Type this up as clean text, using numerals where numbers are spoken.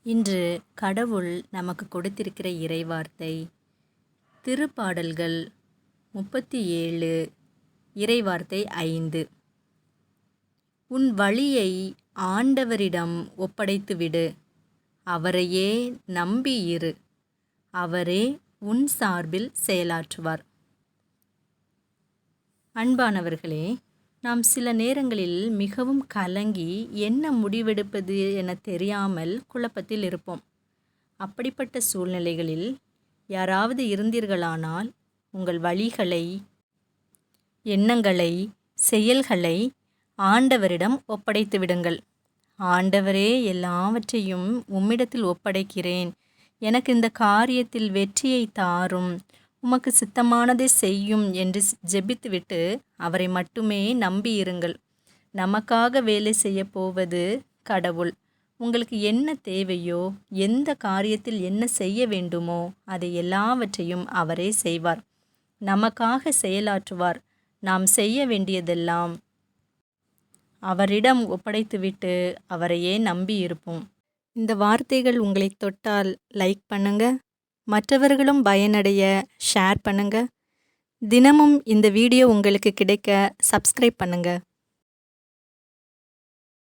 இன்று கடவுள் நமக்கு கொடுத்திருக்கிற இறைவார்த்தை திருப்பாடல்கள் 37 இறைவார்த்தை 5. உன் வழியை ஆண்டவரிடம் ஒப்படைத்துவிடு, அவரையே நம்பி இரு, அவரே உன் சார்பில் செயலாற்றுவார். அன்பானவர்களே, நாம் சில நேரங்களில் மிகவும் கலங்கி என்ன முடிவெடுப்பது என தெரியாமல் குழப்பத்தில் இருப்போம். அப்படிப்பட்ட சூழ்நிலைகளில் யாராவது இருந்தீர்களானால் உங்கள் வழிகளை, எண்ணங்களை, செயல்களை ஆண்டவரிடம் ஒப்படைத்து விடுங்கள். ஆண்டவரே, எல்லாவற்றையும் உம்மிடத்தில் ஒப்படைக்கிறேன், எனக்கு இந்த காரியத்தில் வெற்றியை தாரும், உமக்கு சித்தமானதை செய்யும் என்று ஜெபித்துவிட்டு அவரை மட்டுமே நம்பியிருங்கள். நமக்காக வேலை செய்ய போவது கடவுள். உங்களுக்கு என்ன தேவையோ, எந்த காரியத்தில் என்ன செய்ய வேண்டுமோ அதை எல்லாவற்றையும் அவரே செய்வார். நமக்காக செயலாற்றுவார். நாம் செய்ய வேண்டியதெல்லாம் அவரிடம் ஒப்படைத்துவிட்டு அவரையே நம்பி இருப்போம். இந்த வார்த்தைகள் உங்களை தொட்டால் லைக் பண்ணுங்க, மற்றவர்களும் பயனடைய ஷேர் பண்ணுங்க. தினமும் இந்த வீடியோ உங்களுக்கு கிடைக்க சப்ஸ்கிரைப் பண்ணுங்க.